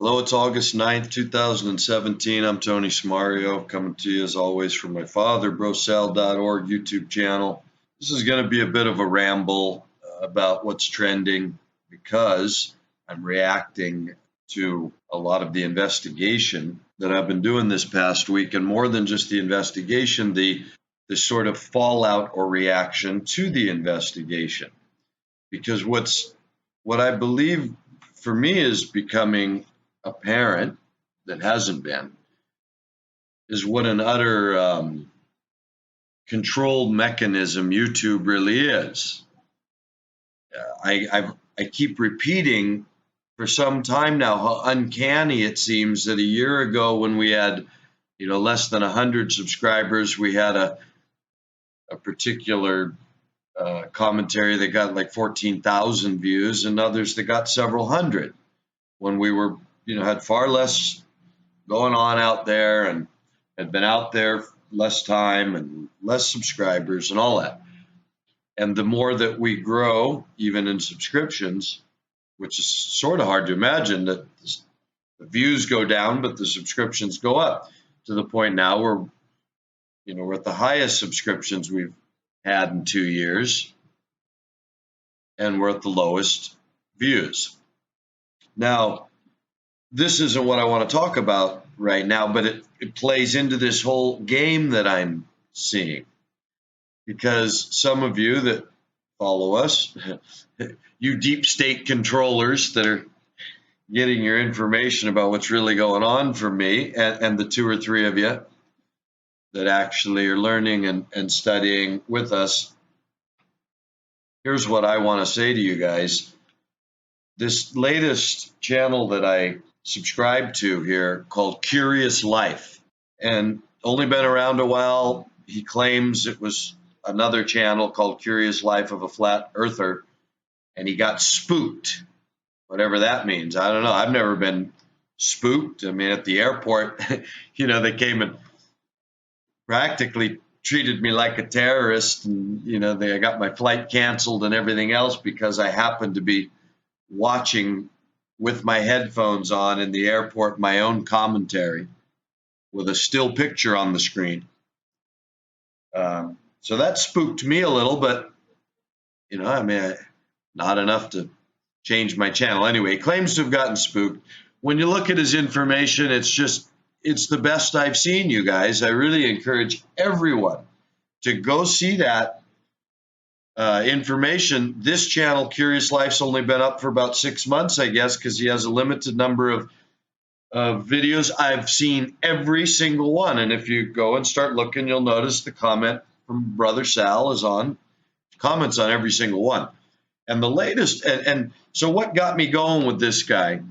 Hello, it's August 9th, 2017. I'm Tony Smario, coming to you as always from my father, BroSal.org YouTube channel. This is going to be a bit of a ramble about what's trending because I'm reacting to a lot of the investigation that I've been doing this past week, and more than just the investigation, the sort of fallout or reaction to the investigation. Because what I believe for me is becoming apparent that hasn't been is what an utter controlled mechanism YouTube really is. I keep repeating for some time now how uncanny it seems that a year ago, when we had less than 100 subscribers, we had a particular commentary that got like 14,000 views and others that got several hundred, when we were had far less going on out there and had been out there less time and less subscribers and all that. And the more that we grow, even in subscriptions, which is sort of hard to imagine, that the views go down, but the subscriptions go up, to the point now where we're at the highest subscriptions we've had in 2 years, and we're at the lowest views. Now, this isn't what I want to talk about right now, but it plays into this whole game that I'm seeing. Because some of you that follow us, you deep state controllers that are getting your information about what's really going on from me, and the 2 or 3 of you that actually are learning and studying with us, here's what I want to say to you guys. This latest channel that I subscribe to here, called Curious Life, and only been around a while. He claims it was another channel called Curious Life of a Flat Earther, and he got spooked, whatever that means. I don't know. I've never been spooked. I mean, at the airport, they came and practically treated me like a terrorist, and I got my flight canceled and everything else because I happened to be watching with my headphones on in the airport my own commentary with a still picture on the screen. So that spooked me a little, but not enough to change my channel. Anyway, he claims to have gotten spooked. When you look at his information, it's the best I've seen, you guys. I really encourage everyone to go see that information. This channel, Curious Life's, only been up for about 6 months, I guess, because he has a limited number of videos. I've seen every single one, and if you go and start looking, you'll notice the comment from Brother Sal is on, comments on every single one. And the latest, and so what got me going with this guy,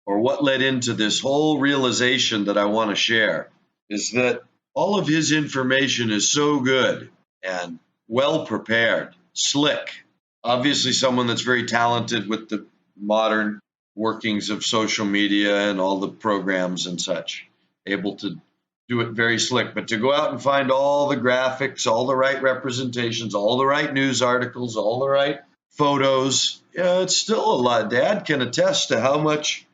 or what led into this whole realization that I want to share, is that all of his information is so good and well prepared, slick. Obviously someone that's very talented with the modern workings of social media and all the programs and such, able to do it very slick. But to go out and find all the graphics, all the right representations, all the right news articles, all the right photos, it's still a lot. Dad can attest to how much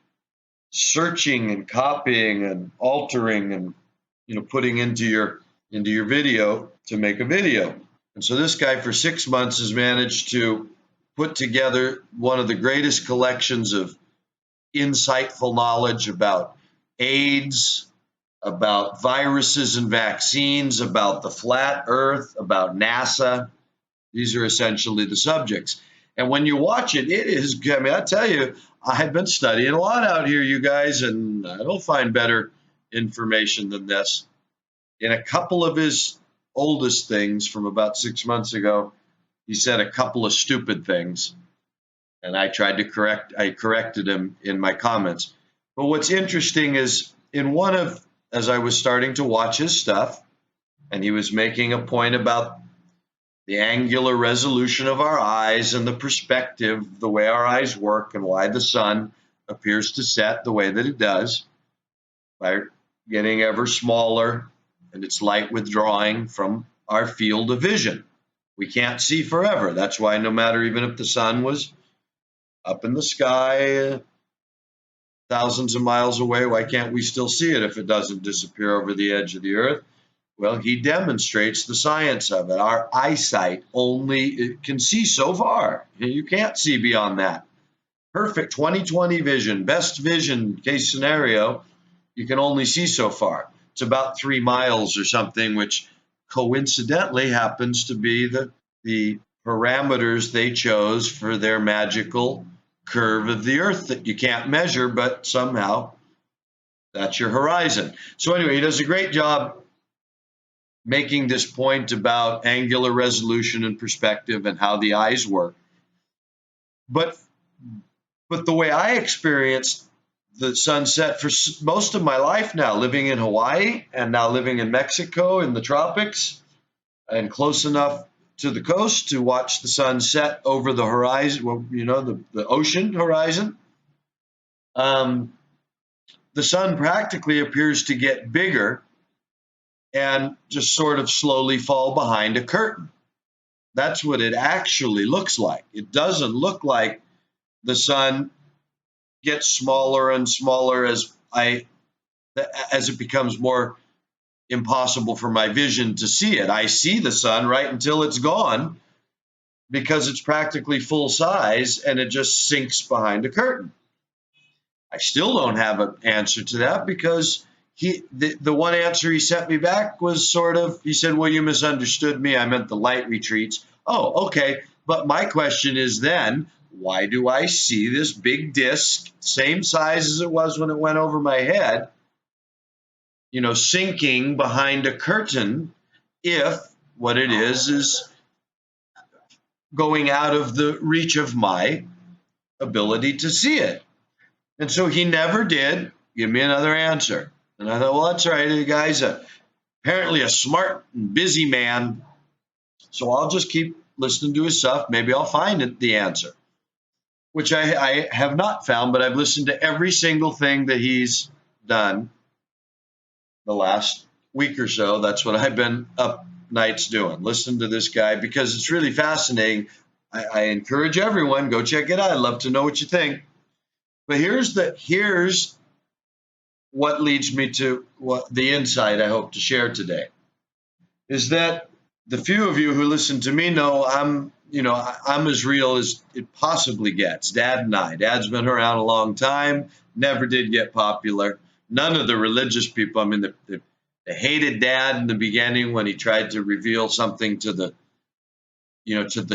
searching and copying and altering and putting into your video to make a video. And so this guy, for 6 months, has managed to put together one of the greatest collections of insightful knowledge about AIDS, about viruses and vaccines, about the flat earth, about NASA. These are essentially the subjects. And when you watch it, it is, I tell you, I've been studying a lot out here, you guys, and I don't find better information than this. In a couple of his oldest things from about 6 months ago, he said a couple of stupid things, and I corrected him in my comments. But what's interesting is, as I was starting to watch his stuff, and he was making a point about the angular resolution of our eyes and the perspective, the way our eyes work, and why the sun appears to set the way that it does by getting ever smaller and its light withdrawing from our field of vision. We can't see forever. That's why no matter, even if the sun was up in the sky thousands of miles away. Why can't we still see it if it doesn't disappear over the edge of the earth? Well, he demonstrates the science of it. Our eyesight only can see so far. You can't see beyond that. Perfect 20/20 vision, best vision case scenario, you can only see so far. It's about 3 miles or something, which coincidentally happens to be the parameters they chose for their magical curve of the earth that you can't measure, but somehow that's your horizon. So anyway, he does a great job making this point about angular resolution and perspective and how the eyes work. But the way I experienced the sunset for most of my life now, living in Hawaii and now living in Mexico in the tropics and close enough to the coast to watch the sun set over the horizon, well, the ocean horizon, the sun practically appears to get bigger and just sort of slowly fall behind a curtain. That's what it actually looks like. It doesn't look like the sun gets smaller and smaller as it becomes more impossible for my vision to see it. I see the sun right until it's gone because it's practically full size and it just sinks behind a curtain. I still don't have an answer to that because the one answer he sent me back was sort of, he said, well, you misunderstood me. I meant the light retreats. Oh, okay. But my question is then, why do I see this big disc, same size as it was when it went over my head, sinking behind a curtain if what it is going out of the reach of my ability to see it? And so he never did give me another answer. And I thought, well, that's all right. The guy's apparently a smart and busy man. So I'll just keep listening to his stuff. Maybe I'll find the answer, which I have not found, but I've listened to every single thing that he's done the last week or so. That's what I've been up nights doing, listening to this guy, because it's really fascinating. I encourage everyone, go check it out. I'd love to know what you think. But here's what leads me to the insight I hope to share today, is that the few of you who listen to me know I'm as real as it possibly gets. Dad's been around a long time, never did get popular. None of the religious people, they hated Dad in the beginning when he tried to reveal something to the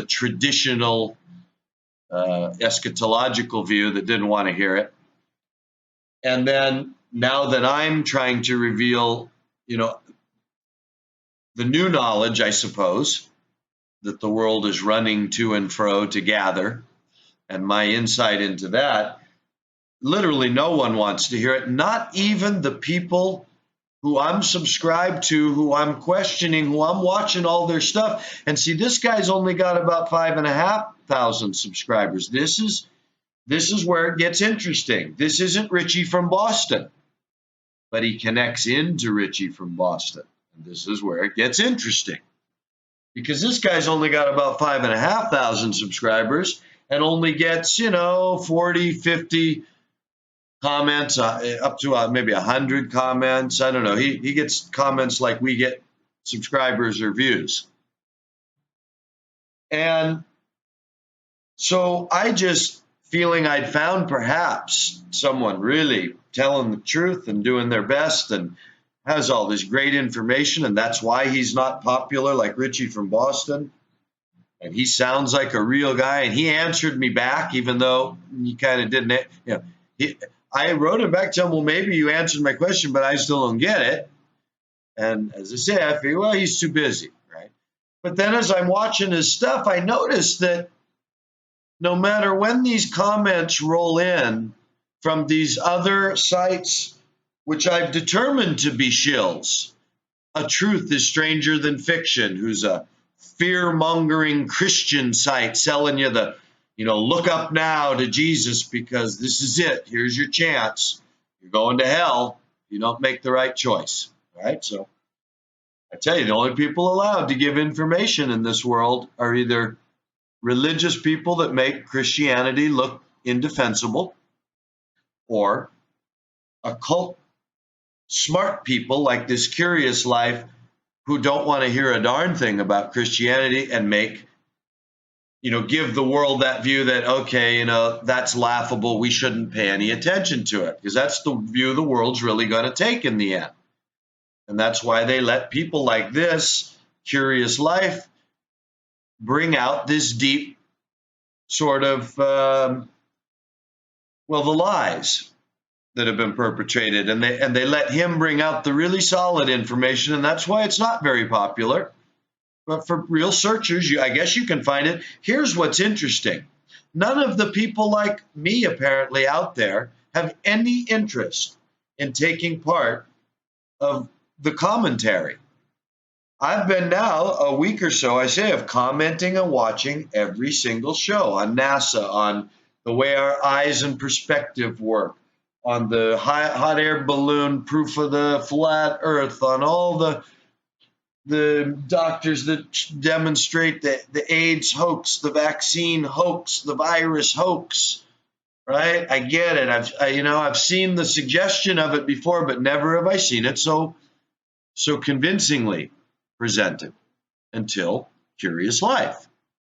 traditional eschatological view that didn't want to hear it. And then now that I'm trying to reveal, the new knowledge, I suppose, that the world is running to and fro to gather, and my insight into that, literally no one wants to hear it, not even the people who I'm subscribed to, who I'm questioning, who I'm watching all their stuff. And see, this guy's only got about 5,500 subscribers. This is where it gets interesting. This isn't Richie from Boston, but he connects into Richie from Boston. And this is where it gets interesting, because this guy's only got about 5,500 subscribers and only gets, 40, 50 comments, up to maybe 100 comments. I don't know. He gets comments like we get subscribers or views. And so I just feeling I'd found perhaps someone really telling the truth and doing their best and has all this great information, and that's why he's not popular like Richie from Boston. And he sounds like a real guy, and he answered me back, even though he kind of didn't. I wrote him back, telling him, well, maybe you answered my question, but I still don't get it. And as I say, I figure, well, he's too busy, right? But then as I'm watching his stuff, I noticed that no matter when these comments roll in from these other sites, which I've determined to be shills, A Truth is Stranger Than Fiction, who's a fear-mongering Christian site selling you the, look up now to Jesus because this is it. Here's your chance. You're going to hell if you don't make the right choice. All right, so I tell you, the only people allowed to give information in this world are either religious people that make Christianity look indefensible, or occult smart people like this Curious Life who don't want to hear a darn thing about Christianity and give the world that view that, okay, that's laughable. We shouldn't pay any attention to it, because that's the view the world's really going to take in the end. And that's why they let people like this Curious Life bring out this deep sort of, the lies that have been perpetrated. And they let him bring out the really solid information. And that's why it's not very popular. But for real searchers, I guess you can find it. Here's what's interesting. None of the people like me, apparently, out there have any interest in taking part of the commentary. I've been now a week or so, I say, of commenting and watching every single show on NASA, on the way our eyes and perspective work, on the hot air balloon proof of the flat Earth, on all the doctors that demonstrate the AIDS hoax, the vaccine hoax, the virus hoax, right? I get it. I've seen the suggestion of it before, but never have I seen it so convincingly presented until Curious Life.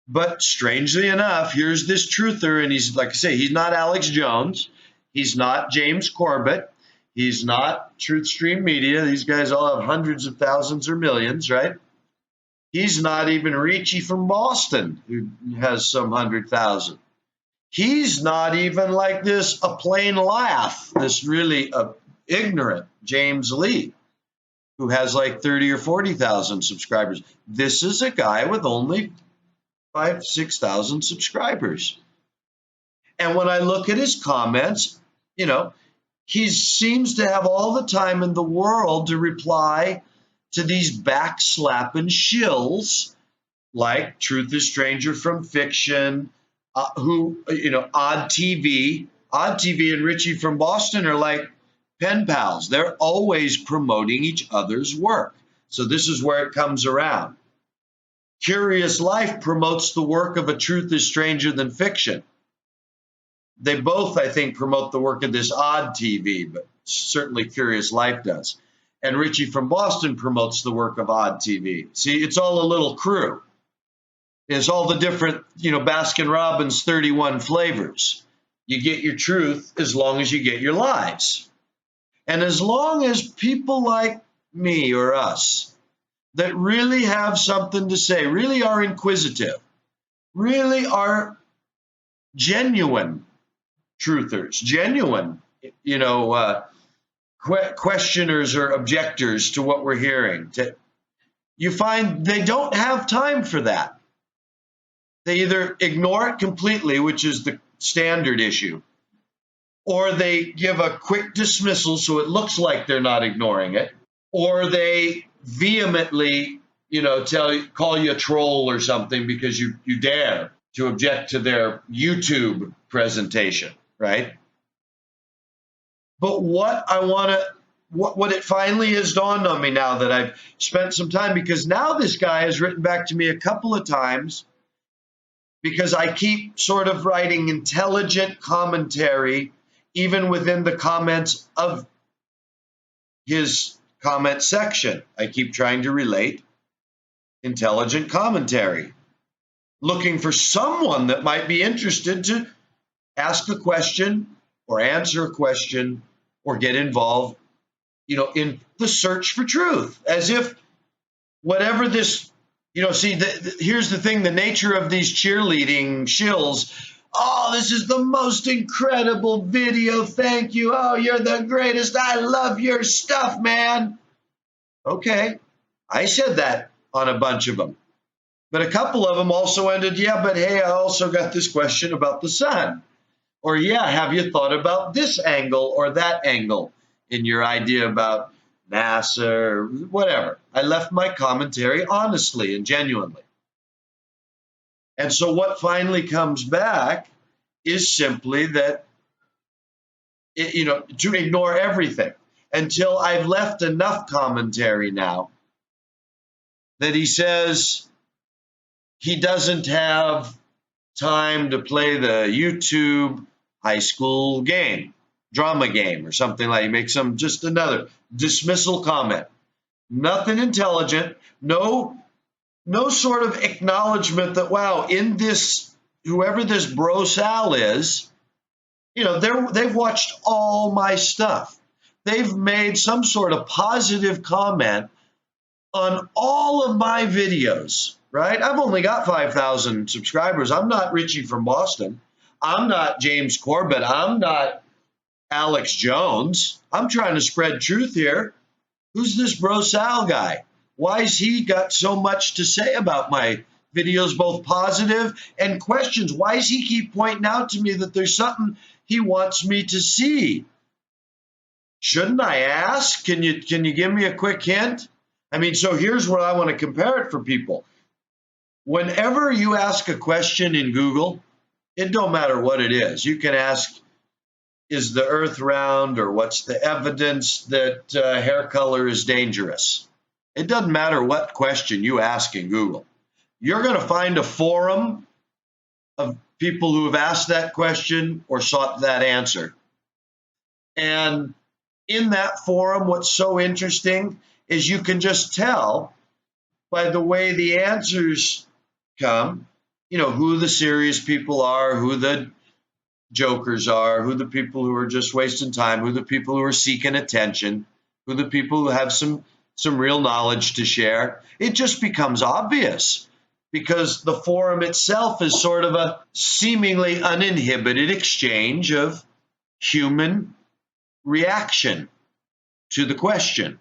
But strangely enough, here's this truther, and he's, like I say, he's not Alex Jones, he's not James Corbett, he's not Truth Stream Media. These guys all have hundreds of thousands or millions, right? He's not even Richie from Boston, who has some 100,000. He's not even like this a plain laugh, this really ignorant James Lee, who has like 30 or 40,000 subscribers. This is a guy with only 5,000-6,000 subscribers. And when I look at his comments, he seems to have all the time in the world to reply to these backslapping shills like Truth is Stranger from Fiction, Odd TV. Odd TV and Richie from Boston are like pen pals. They're always promoting each other's work. So this is where it comes around. Curious Life promotes the work of a Truth is Stranger than Fiction. They both, I think, promote the work of this Odd TV, but certainly Curious Life does. And Richie from Boston promotes the work of Odd TV. See, it's all a little crew. It's all the different, Baskin-Robbins 31 flavors. You get your truth as long as you get your lies. And as long as people like me or us that really have something to say, really are inquisitive, really are genuine truthers, genuine, questioners or objectors to what we're hearing, you find they don't have time for that. They either ignore it completely, which is the standard issue, or they give a quick dismissal so it looks like they're not ignoring it, or they vehemently, call you a troll or something because you dare to object to their YouTube presentation, right? But what it finally has dawned on me now that I've spent some time, because now this guy has written back to me a couple of times, because I keep sort of writing intelligent commentary even within the comments of his comment section. I keep trying to relate intelligent commentary, looking for someone that might be interested to ask a question or answer a question or get involved, in the search for truth, as if whatever this, here's the thing, the nature of these cheerleading shills. Oh, this is the most incredible video. Thank you. Oh, you're the greatest. I love your stuff, man. Okay. I said that on a bunch of them. But a couple of them also ended, yeah, but hey, I also got this question about the sun. Or, yeah, have you thought about this angle or that angle in your idea about NASA or whatever? I left my commentary honestly and genuinely. And so what finally comes back is simply that, to ignore everything until I've left enough commentary now that he says he doesn't have time to play the YouTube high school game. drama game or something like you make some just another dismissal comment. Nothing intelligent, no sort of acknowledgement that wow, in this whoever this BroSal is, they've watched all my stuff. They've made some sort of positive comment on all of my videos, right? I've only got 5,000 subscribers. I'm not Richie from Boston. I'm not James Corbett. I'm not Alex Jones. I'm trying to spread truth here. Who's this BroSal guy? Why's he got so much to say about my videos, both positive and questions? Why does he keep pointing out to me that there's something he wants me to see? Shouldn't I ask? Can you give me a quick hint? I mean, so here's what I want to compare it for people. Whenever you ask a question in Google, it don't matter what it is. You can ask, is the earth round, or what's the evidence that hair color is dangerous? It doesn't matter what question you ask in Google. You're going to find a forum of people who have asked that question or sought that answer. And in that forum, what's so interesting is you can just tell by the way the answers come, who the serious people are, who the jokers are, who the people who are just wasting time, who the people who are seeking attention, who the people who have some real knowledge to share. It just becomes obvious because the forum itself is sort of a seemingly uninhibited exchange of human reaction to the question,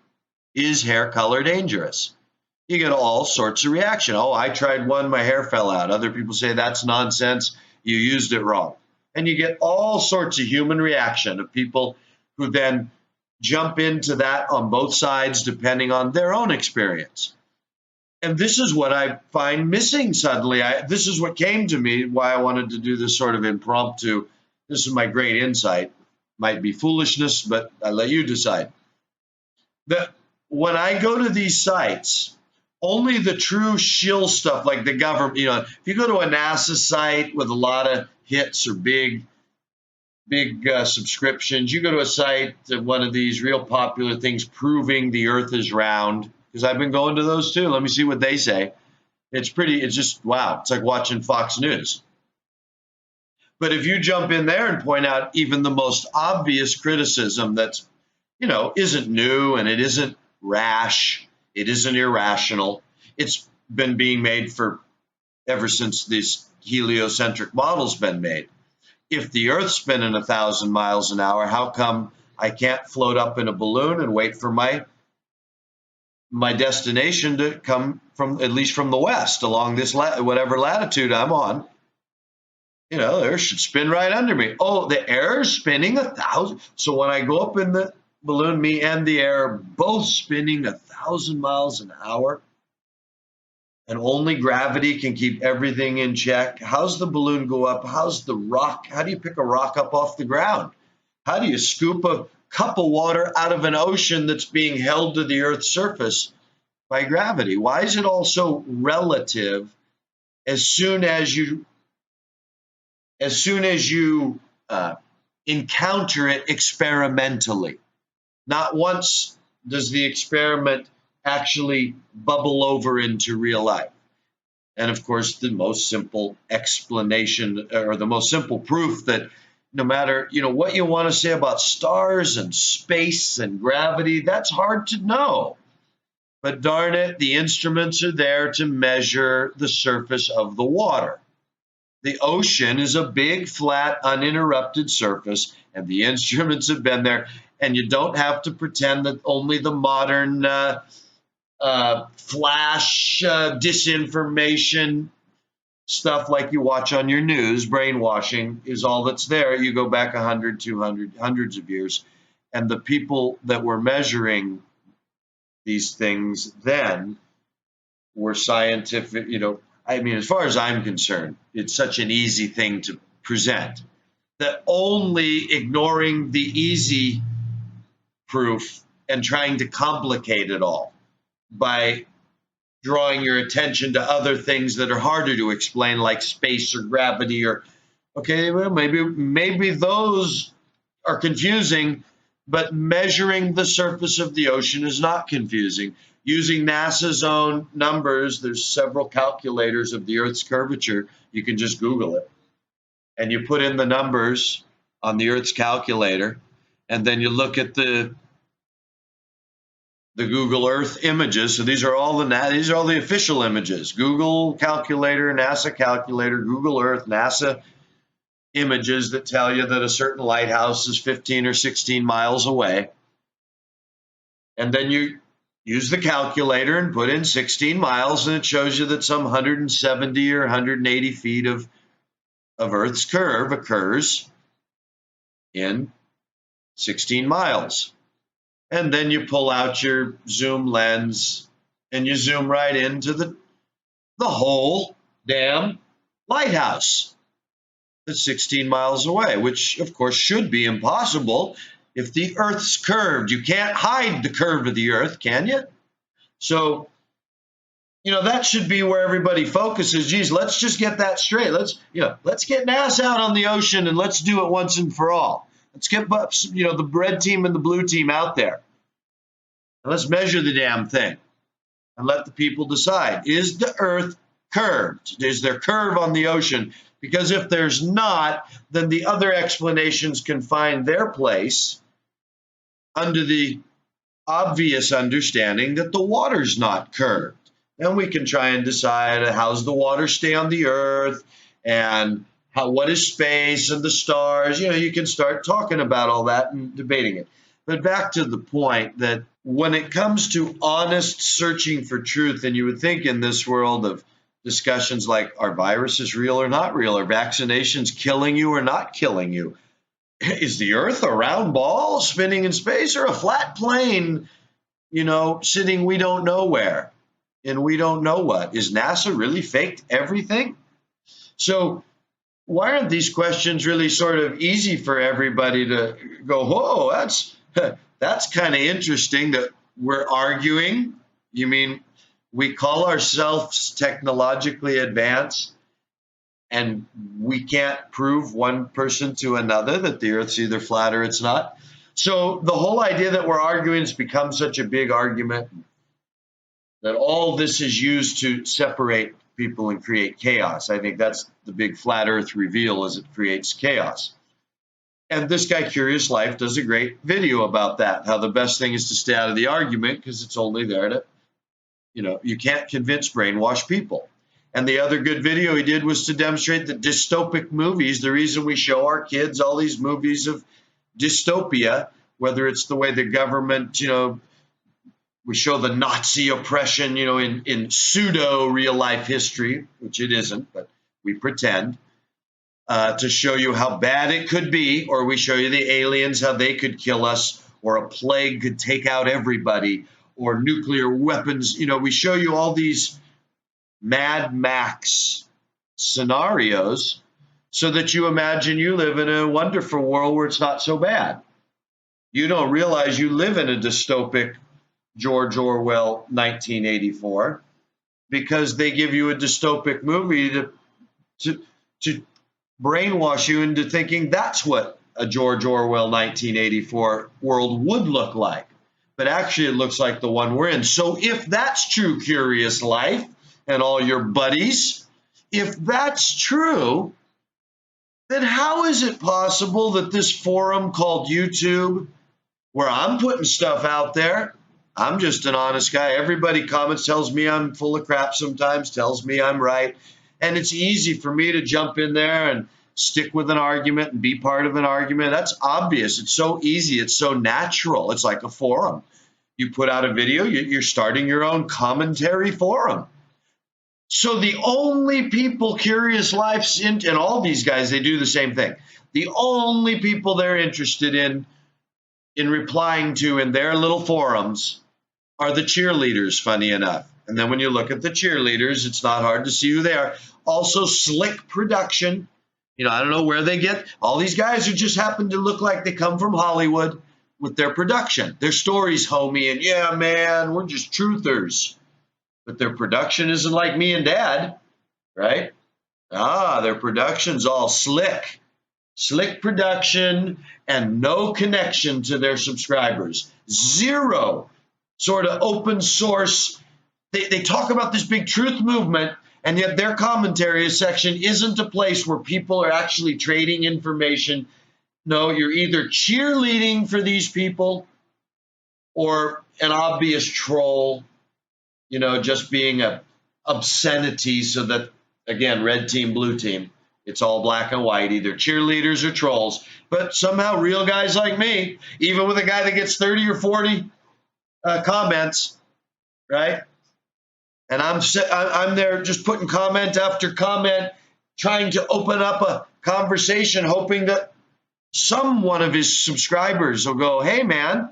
is hair color dangerous? You get all sorts of reaction. Oh, I tried one, my hair fell out. Other people say that's nonsense, you used it wrong. And you get all sorts of human reaction of people who then jump into that on both sides depending on their own experience. And this is what I find missing suddenly. This is what came to me, why I wanted to do this sort of impromptu. This is my great insight. Might be foolishness, but I let you decide. That when I go to these sites, only the true shill stuff, like the government, if you go to a NASA site with a lot of hits or big subscriptions, you go to a site, one of these real popular things proving the earth is round, because I've been going to those too. Let me see what they say. It's just, wow. It's like watching Fox News. But if you jump in there and point out even the most obvious criticism that's, isn't new and it isn't rash, it isn't irrational, it's been being made for ever since this heliocentric model's been made. If the Earth's spinning 1,000 miles an hour, how come I can't float up in a balloon and wait for my destination to come from, at least from the west, along this whatever latitude I'm on? The Earth should spin right under me. Oh, the air is spinning 1,000. So when I go up in the balloon, me and the air are both spinning 1,000 miles an hour, and only gravity can keep everything in check. How's the balloon go up? How's the rock? How do you pick a rock up off the ground? How do you scoop a cup of water out of an ocean that's being held to the Earth's surface by gravity? Why is it all so relative as soon as you encounter it experimentally? Not once does the experiment actually bubble over into real life. And of course, the most simple explanation, or the most simple proof that no matter what you want to say about stars and space and gravity, that's hard to know. But darn it, the instruments are there to measure the surface of the water. The ocean is a big, flat, uninterrupted surface, and the instruments have been there. And you don't have to pretend that only the modern flash disinformation stuff like you watch on your news, brainwashing, is all that's there. You go back 100, 200, hundreds of years, and the people that were measuring these things then were scientific. I mean, as far as I'm concerned, it's such an easy thing to present that only ignoring the easy proof and trying to complicate it all by drawing your attention to other things that are harder to explain, like space or gravity, or okay, well, maybe those are confusing, but measuring the surface of the ocean is not confusing. Using NASA's own numbers, there's several calculators of the Earth's curvature. You can just Google it. And you put in the numbers on the Earth's calculator, and then you look at the Google Earth images. So these are all the official images. Google calculator, NASA calculator, Google Earth, NASA images that tell you that a certain lighthouse is 15 or 16 miles away. And then you use the calculator and put in 16 miles, and it shows you that some 170 or 180 feet of Earth's curve occurs in 16 miles. And then you pull out your zoom lens and you zoom right into the whole damn lighthouse that's 16 miles away, which of course should be impossible if the Earth's curved. You can't hide the curve of the Earth, can you? So, that should be where everybody focuses. Geez, let's just get that straight. Let's get NASA out on the ocean and let's do it once and for all. Let's get, the red team and the blue team out there. And let's measure the damn thing and let the people decide. Is the Earth curved? Is there curve on the ocean? Because if there's not, then the other explanations can find their place under the obvious understanding that the water's not curved. Then we can try and decide how's the water stay on the Earth and what is space and the stars. You can start talking about all that and debating it. But back to the point that when it comes to honest searching for truth, and you would think in this world of discussions like, are viruses real or not real? Are vaccinations killing you or not killing you? Is the Earth a round ball spinning in space or a flat plane, sitting we don't know where and we don't know what? Is NASA really faked everything? So why aren't these questions really sort of easy for everybody to go, whoa, that's kind of interesting that we're arguing? You mean we call ourselves technologically advanced and we can't prove one person to another that the Earth's either flat or it's not? So the whole idea that we're arguing has become such a big argument that all this is used to separate people and create chaos. I think that's the big flat Earth reveal, is it creates chaos. And this guy, Curious Life, does a great video about that, how the best thing is to stay out of the argument because it's only there to, you can't convince brainwashed people. And the other good video he did was to demonstrate that dystopic movies, the reason we show our kids all these movies of dystopia, whether it's the way the government, we show the Nazi oppression, in pseudo real life history, which it isn't, but we pretend, to show you how bad it could be, or we show you the aliens, how they could kill us, or a plague could take out everybody, or nuclear weapons. We show you all these Mad Max scenarios so that you imagine you live in a wonderful world where it's not so bad. You don't realize you live in a dystopic George Orwell 1984 because they give you a dystopic movie to brainwash you into thinking that's what a George Orwell 1984 world would look like. But actually it looks like the one we're in. So if that's true, Curious Life and all your buddies, if that's true, then how is it possible that this forum called YouTube, where I'm putting stuff out there, I'm just an honest guy. Everybody comments, tells me I'm full of crap sometimes, tells me I'm right. And it's easy for me to jump in there and stick with an argument and be part of an argument. That's obvious. It's so easy. It's so natural. It's like a forum. You put out a video, you're starting your own commentary forum. So the only people Curious Life's in, and all these guys, they do the same thing. The only people they're interested in replying to in their little forums are the cheerleaders, funny enough. And then when you look at the cheerleaders, it's not hard to see who they are. Also, slick production. I don't know where they get all these guys who just happen to look like they come from Hollywood with their production. Their story's homey and, yeah, man, we're just truthers. But their production isn't like me and Dad, right? Their production's all slick. slick production, and no connection to their subscribers. Zero sort of open source. They talk about this big truth movement, and yet their commentary section isn't a place where people are actually trading information. No, you're either cheerleading for these people or an obvious troll, just being a obscenity so that, again, red team, blue team, it's all black and white, either cheerleaders or trolls. But somehow real guys like me, even with a guy that gets 30 or 40 comments, right? And I'm there just putting comment after comment, trying to open up a conversation, hoping that some one of his subscribers will go, hey, man,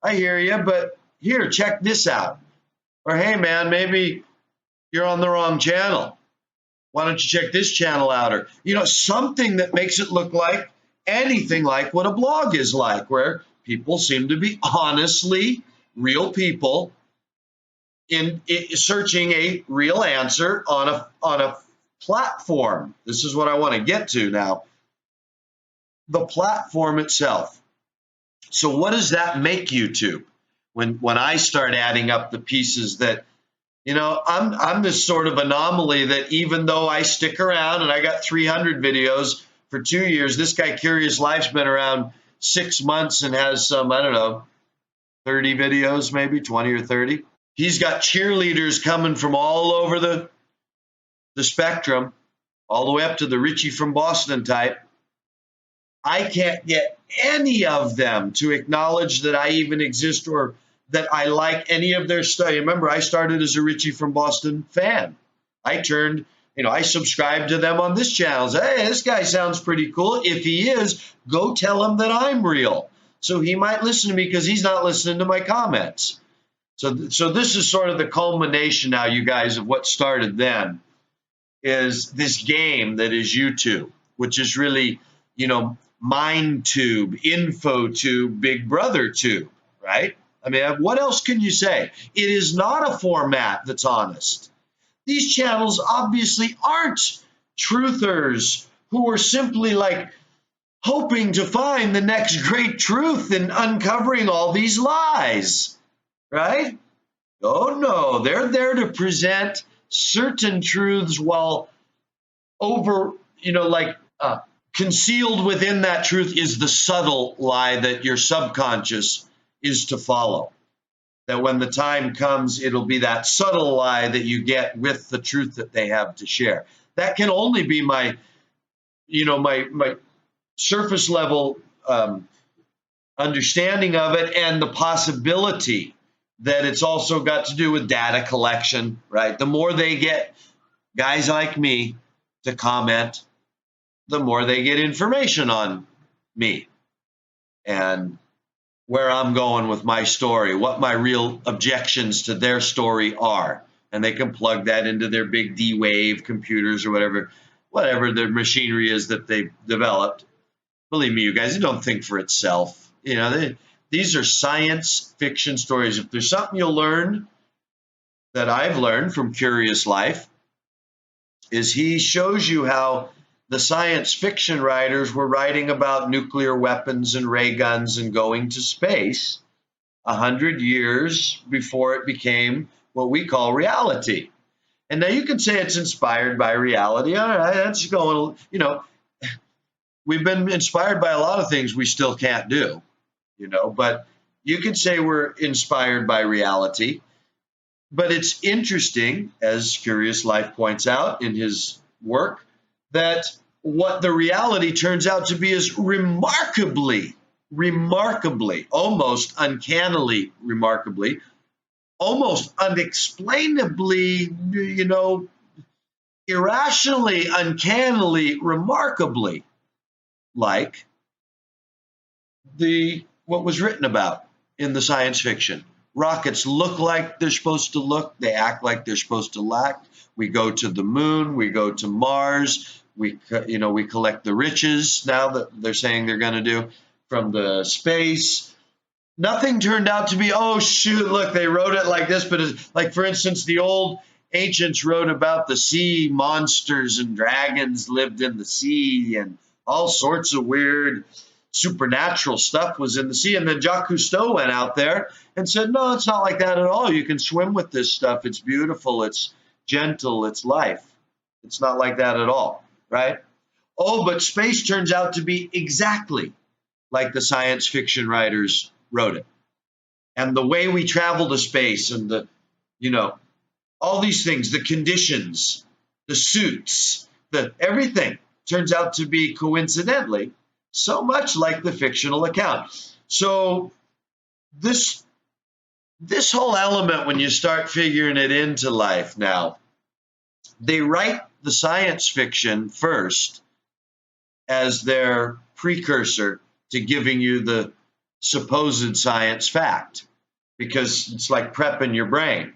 I hear you, but here, check this out. Or, hey, man, maybe you're on the wrong channel. Why don't you check this channel out? Or, something that makes it look like anything like what a blog is like, where people seem to be honestly real people in searching a real answer on a platform. This is what I want to get to now. The platform itself. So what does that make YouTube? When I start adding up the pieces that, I'm this sort of anomaly that even though I stick around and I got 300 videos for 2 years, this guy Curious Life's been around 6 months and has some, 30 videos, maybe 20 or 30. He's got cheerleaders coming from all over the spectrum, all the way up to the Richie from Boston type. I can't get any of them to acknowledge that I even exist or that I like any of their stuff. Remember, I started as a Richie from Boston fan. I subscribed to them on this channel. Hey, this guy sounds pretty cool. If he is, go tell him that I'm real. So he might listen to me because he's not listening to my comments. So this is sort of the culmination now, you guys, of what started then, is this game that is YouTube, which is really, MindTube, InfoTube, Big Brother Tube, right? I mean, what else can you say? It is not a format that's honest. These channels obviously aren't truthers who are simply like hoping to find the next great truth and uncovering all these lies, right? Oh no, they're there to present certain truths while concealed within that truth is the subtle lie that your subconscious is to follow. That when the time comes, it'll be that subtle lie that you get with the truth that they have to share. That can only be my surface level understanding of it, and the possibility that it's also got to do with data collection, right? The more they get guys like me to comment, the more they get information on me and where I'm going with my story, what my real objections to their story are. And they can plug that into their big D-Wave computers or whatever the machinery is that they've developed. Believe me, you guys, it don't think for itself. These are science fiction stories. If there's something you'll learn that I've learned from Curious Life, is he shows you how the science fiction writers were writing about nuclear weapons and ray guns and going to space 100 years before it became what we call reality. And now you can say it's inspired by reality. All right, that's going, we've been inspired by a lot of things we still can't do, but you could say we're inspired by reality. But it's interesting, as Curious Life points out in his work, that what the reality turns out to be is remarkably, almost uncannily remarkably, almost unexplainably, irrationally, uncannily, remarkably like what was written about in the science fiction. Rockets look like they're supposed to look. They act like they're supposed to act. We go to the moon. We go to Mars. We collect the riches now that they're saying they're going to do from the space. Nothing turned out to be, oh, shoot, look, they wrote it like this. But like, for instance, the old ancients wrote about the sea monsters and dragons lived in the sea and All sorts of weird supernatural stuff was in the sea. And then Jacques Cousteau went out there and said, no, it's not like that at all. You can swim with this stuff. It's beautiful. It's gentle. It's life. It's not like that at all, right? Oh, but space turns out to be exactly like the science fiction writers wrote it. And the way we travel to space and the, all these things, the conditions, the suits, the everything turns out to be coincidentally so much like the fictional account. So this whole element, when you start figuring it into life now, they write the science fiction first as their precursor to giving you the supposed science fact, because it's like prepping your brain.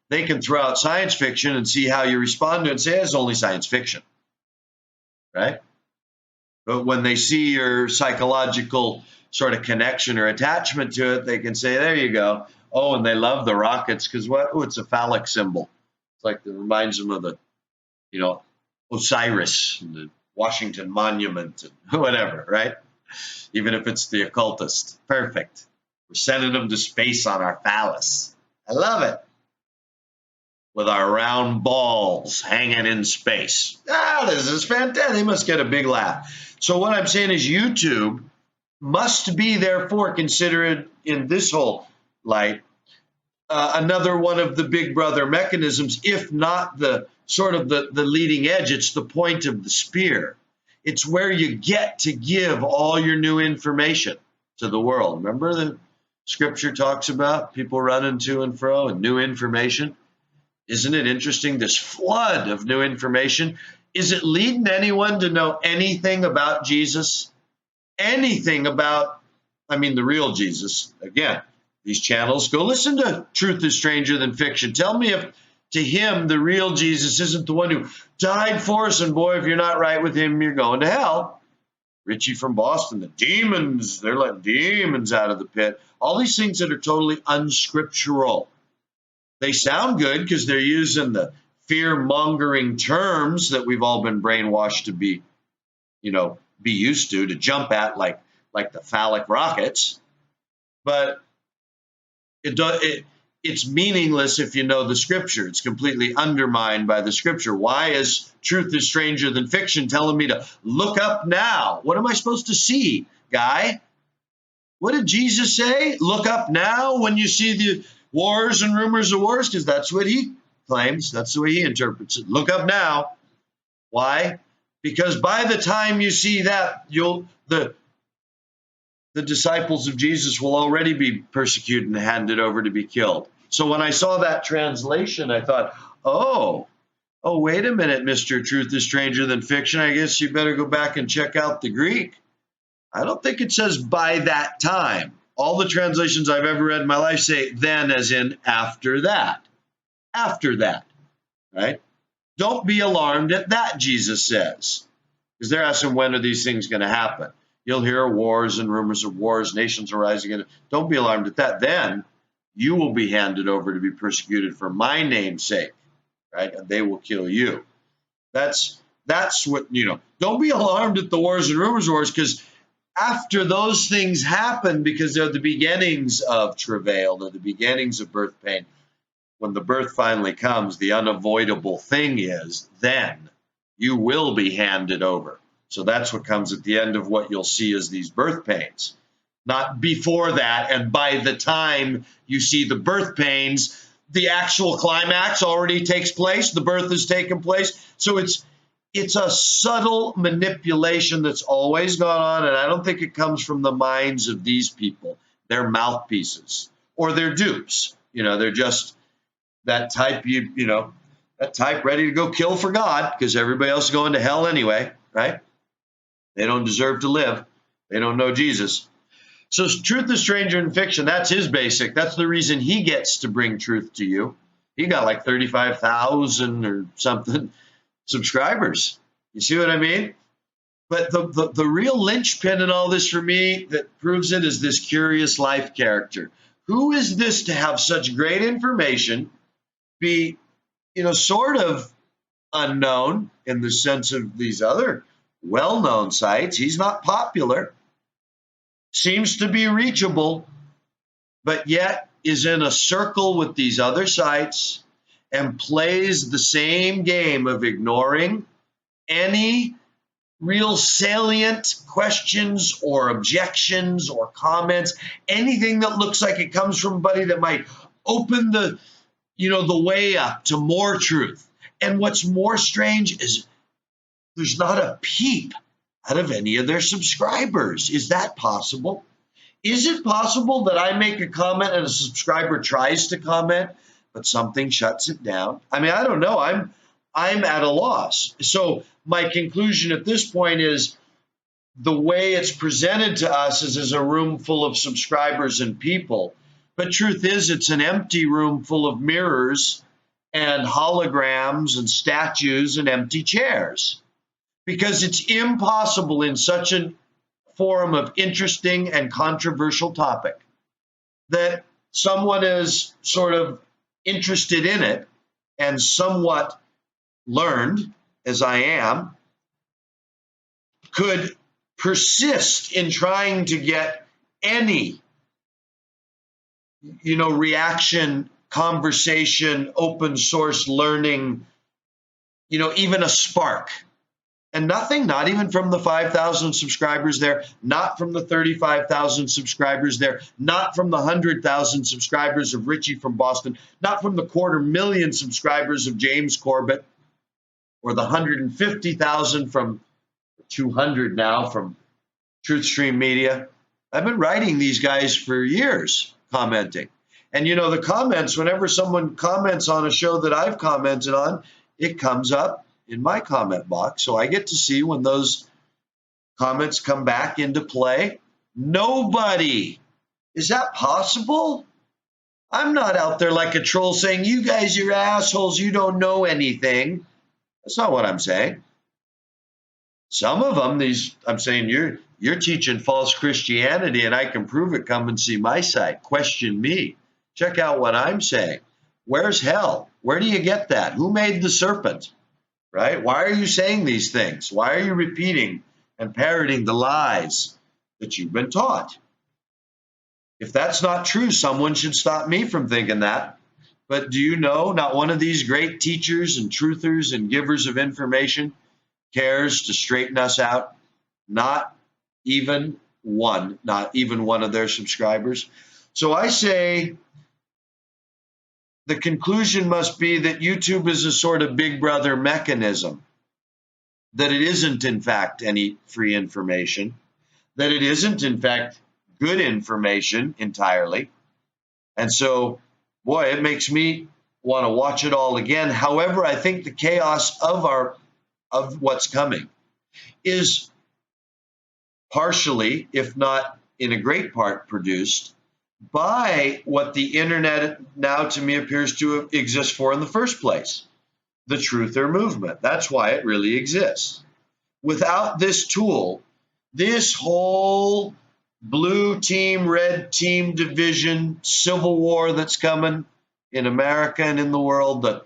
They can throw out science fiction and see how you respond to it and say it's only science fiction, right? But when they see your psychological sort of connection or attachment to it, they can say, there you go. Oh, and they love the rockets because what? Oh, it's a phallic symbol. It's like it reminds them of the, Osiris and the Washington Monument and whatever, right? Even if it's the occultist. Perfect. We're sending them to space on our phallus. I love it. With our round balls hanging in space. This is fantastic. They must get a big laugh. So what I'm saying is YouTube must be, therefore, considered in this whole light another one of the big brother mechanisms, if not the sort of the leading edge. It's the point of the spear. It's where you get to give all your new information to the world. Remember the scripture talks about people running to and fro and new information? Isn't it interesting, this flood of new information? Is it leading anyone to know anything about Jesus? Anything about, the real Jesus? Again, these channels, go listen to Truth is Stranger Than Fiction. Tell me if to him the real Jesus isn't the one who died for us, and boy, if you're not right with him, you're going to hell. Richie from Boston, the demons, they're letting demons out of the pit. All these things that are totally unscriptural. They sound good because they're using the fear-mongering terms that we've all been brainwashed to be used to jump at, like the phallic rockets. But it's meaningless if you know the scripture. It's completely undermined by the scripture. Why is Truth is Stranger Than Fiction telling me to look up now? What am I supposed to see, guy? What did Jesus say? Look up now when you see the wars and rumors of wars, because that's what he claims. That's the way he interprets it. Look up now. Why? Because by the time you see that, the disciples of Jesus will already be persecuted and handed over to be killed. So when I saw that translation, I thought, oh, wait a minute, Mr. Truth is Stranger Than Fiction. I guess you better go back and check out the Greek. I don't think it says by that time. All the translations I've ever read in my life say then as in after that. After that, right? Don't be alarmed at that, Jesus says. Because they're asking, when are these things going to happen? You'll hear wars and rumors of wars, nations will rise again. Don't be alarmed at that. Then you will be handed over to be persecuted for my name's sake, right? And they will kill you. That's what, don't be alarmed at the wars and rumors of wars, because after those things happen, because they're the beginnings of travail, they're the beginnings of birth pain, when the birth finally comes, the unavoidable thing is then you will be handed over. So that's what comes at the end of what you'll see as these birth pains. Not before that, and by the time you see the birth pains, the actual climax already takes place, the birth has taken place. So it's a subtle manipulation that's always gone on, and I don't think it comes from the minds of these people. They're mouthpieces, or they're dupes. They're just that type, that type ready to go kill for God, because everybody else is going to hell anyway, right? They don't deserve to live. They don't know Jesus. So Truth is Stranger Than Fiction, that's his basic. That's the reason he gets to bring truth to you. He got like 35,000 or something subscribers. You see what I mean? But the real linchpin in all this for me that proves it is this curious life character. Who is this to have such great information, be, sort of unknown in the sense of these other well-known sites. He's not popular, seems to be reachable, but yet is in a circle with these other sites and plays the same game of ignoring any real salient questions or objections or comments, anything that looks like it comes from somebody that might open the way up to more truth. And what's more strange is there's not a peep out of any of their subscribers. Is that possible? Is it possible that I make a comment and a subscriber tries to comment, but something shuts it down? I mean, I don't know. I'm at a loss. So my conclusion at this point is the way it's presented to us is as a room full of subscribers and people. But truth is, it's an empty room full of mirrors and holograms and statues and empty chairs. Because it's impossible in such a forum of interesting and controversial topic that someone is sort of interested in it and somewhat learned, as I am, could persist in trying to get any, reaction, conversation, open source learning, even a spark. And nothing, not even from the 5,000 subscribers there, not from the 35,000 subscribers there, not from the 100,000 subscribers of Richie from Boston, not from the 250,000 subscribers of James Corbett, or the 150,000 from 200 now from TruthStream Media. I've been writing these guys for years, commenting. And the comments, whenever someone comments on a show that I've commented on, it comes up in my comment box. So I get to see when those comments come back into play. Nobody. Is that possible? I'm not out there like a troll saying, you guys, you're assholes, you don't know anything. That's not what I'm saying. Some of them, I'm saying you're teaching false Christianity and I can prove it. Come and see my site. Question me. Check out what I'm saying. Where's hell? Where do you get that? Who made the serpent? Right? Why are you saying these things? Why are you repeating and parroting the lies that you've been taught? If that's not true, someone should stop me from thinking that. But do you know, not one of these great teachers and truthers and givers of information cares to straighten us out? Not even one of their subscribers. So I say the conclusion must be that YouTube is a sort of big brother mechanism, that it isn't in fact any free information, that it isn't in fact good information entirely. And so, boy, it makes me want to watch it all again. However, I think the chaos of what's coming is partially, if not in a great part, produced by what the internet now to me appears to exist for in the first place, the truther movement. That's why it really exists. Without this tool, this whole blue team, red team division, civil war that's coming in America and in the world, the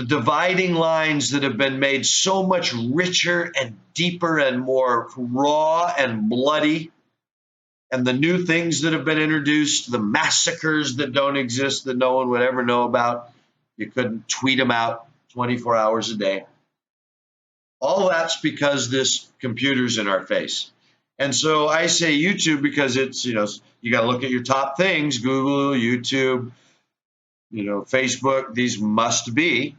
dividing lines that have been made so much richer and deeper and more raw and bloody, and the new things that have been introduced, the massacres that don't exist that no one would ever know about. You couldn't tweet them out 24 hours a day. All that's because this computer's in our face. And so I say YouTube because it's, you got to look at your top things, Google, YouTube, Facebook. These must be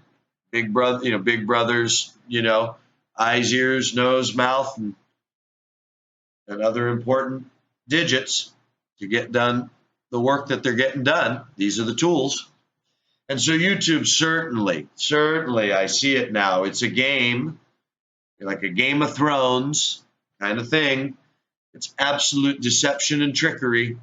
big brother, big brothers, eyes, ears, nose, mouth, and other important digits to get done the work that they're getting done. These are the tools. And so YouTube, certainly, I see it now. It's a game, like a Game of Thrones kind of thing. It's absolute deception and trickery.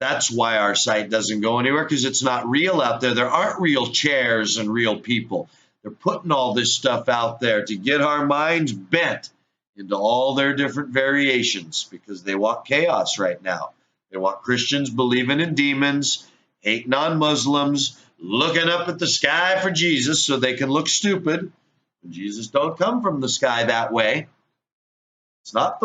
That's why our site doesn't go anywhere, because it's not real out there. There aren't real chairs and real people. They're putting all this stuff out there to get our minds bent into all their different variations, because they want chaos right now. They want Christians believing in demons, hating on Muslims, looking up at the sky for Jesus so they can look stupid, Jesus don't come from the sky that way. It's not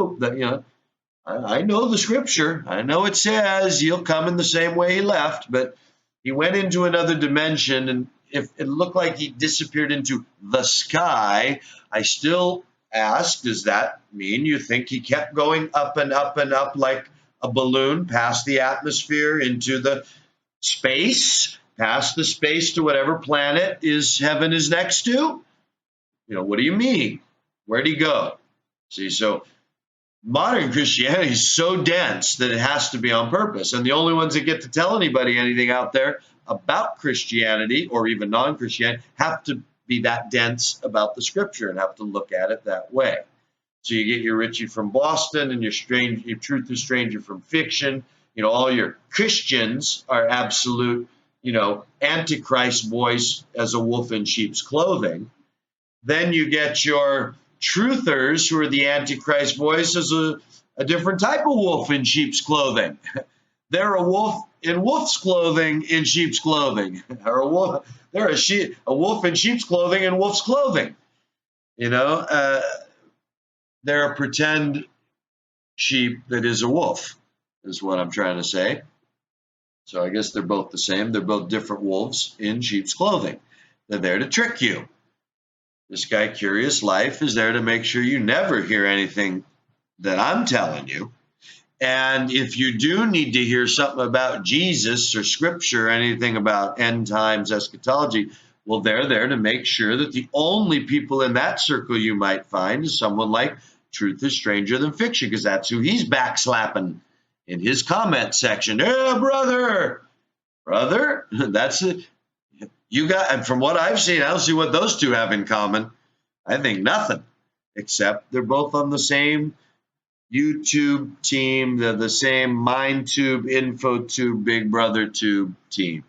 I know the scripture. I know it says he'll come in the same way he left, but he went into another dimension, and if it looked like he disappeared into the sky, I still ask, does that mean you think he kept going up and up and up like a balloon past the atmosphere into the space, past the space to whatever planet is heaven is next to? What do you mean? Where'd he go? See, so modern Christianity is so dense that it has to be on purpose. And the only ones that get to tell anybody anything out there about Christianity or even non-Christianity have to be that dense about the scripture and have to look at it that way. So you get your Richie from Boston and your Truth is Stranger from Fiction. All your Christians are absolute, Antichrist voice as a wolf in sheep's clothing. Then you get your truthers who are the Antichrist voice as a different type of wolf in sheep's clothing. They're a wolf in wolf's clothing in sheep's clothing, or they're a wolf in sheep's clothing in wolf's clothing. They're a pretend sheep that is a wolf, is what I'm trying to say. So I guess they're both the same. They're both different wolves in sheep's clothing. They're there to trick you. This guy, Curious Life, is there to make sure you never hear anything that I'm telling you. And if you do need to hear something about Jesus or scripture, anything about end times eschatology, well, they're there to make sure that the only people in that circle you might find is someone like Truth is Stranger Than Fiction, because that's who he's backslapping in his comment section. Hey, brother, that's it. And from what I've seen, I don't see what those two have in common. I think nothing, except they're both on the same YouTube team. They're the same MindTube, InfoTube, Big Brother Tube team.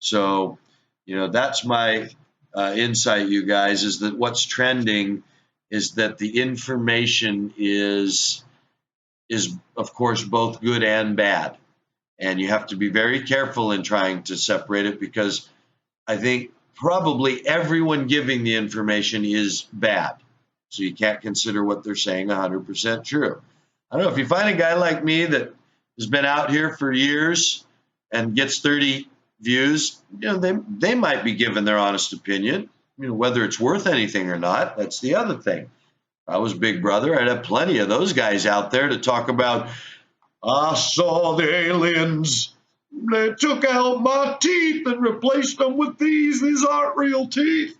So, that's my insight, you guys, is that what's trending is that the information is of course both good and bad, and you have to be very careful in trying to separate it, because I think probably everyone giving the information is bad. So you can't consider what they're saying 100% true. I don't know, if you find a guy like me that has been out here for years and gets 30 views, they might be giving their honest opinion. Whether it's worth anything or not, that's the other thing. If I was Big Brother, I'd have plenty of those guys out there to talk about, I saw the aliens. They took out my teeth and replaced them with these. These aren't real teeth.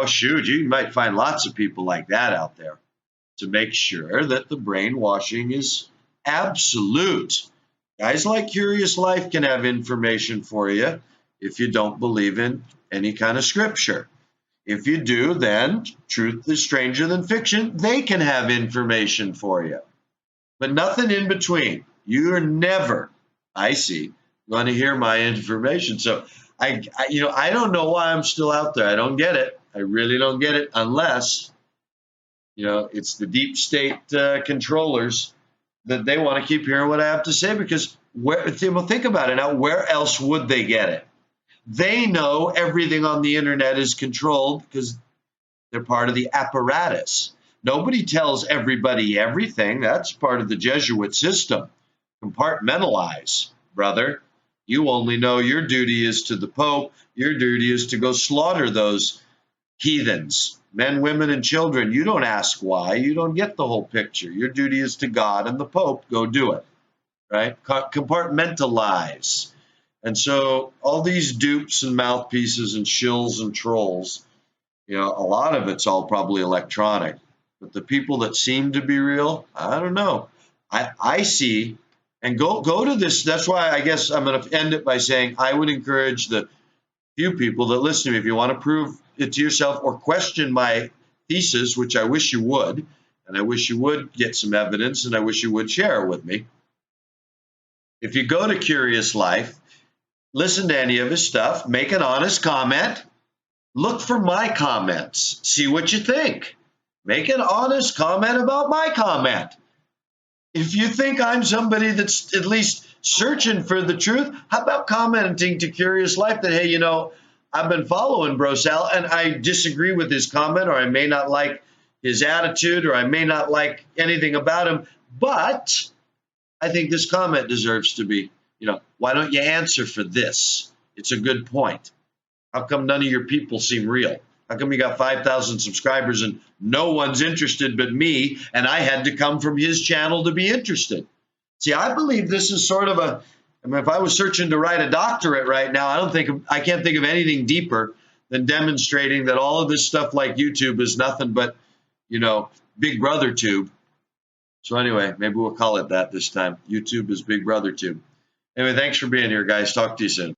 Shoot, you might find lots of people like that out there to make sure that the brainwashing is absolute. Guys like Curious Life can have information for you if you don't believe in any kind of scripture. If you do, then Truth is Stranger Than Fiction, they can have information for you. But nothing in between. You're never, I see, going to hear my information. So I don't know why I'm still out there. I don't get it. I really don't get it, unless it's the deep state controllers that they want to keep hearing what I have to say, because think about it now, where else would they get it? They know everything on the internet is controlled because they're part of the apparatus. Nobody tells everybody everything. That's part of the Jesuit system. Compartmentalize, brother. You only know your duty is to the Pope. Your duty is to go slaughter those heathens, men, women, and children. You don't ask why. You don't get the whole picture. Your duty is to God and the Pope. Go do it, right? Compartmentalize. And so all these dupes and mouthpieces and shills and trolls, a lot of it's all probably electronic. But the people that seem to be real, I don't know. I see, and go to this. That's why I guess I'm going to end it by saying I would encourage the few people that listen to me, if you want to prove it to yourself or question my thesis, which I wish you would, and I wish you would get some evidence, and I wish you would share it with me. If you go to Curious Life, listen to any of his stuff, make an honest comment, look for my comments, see what you think. Make an honest comment about my comment. If you think I'm somebody that's at least searching for the truth, how about commenting to Curious Life that, hey, I've been following BroSal, and I disagree with his comment, or I may not like his attitude, or I may not like anything about him, but I think this comment deserves to be, why don't you answer for this? It's a good point. How come none of your people seem real? How come you got 5,000 subscribers and no one's interested but me, and I had to come from his channel to be interested? See, I believe this is sort of if I was searching to write a doctorate right now, I can't think of anything deeper than demonstrating that all of this stuff like YouTube is nothing but, Big Brother tube. So anyway, maybe we'll call it that this time. YouTube is Big Brother tube. Anyway, thanks for being here, guys. Talk to you soon.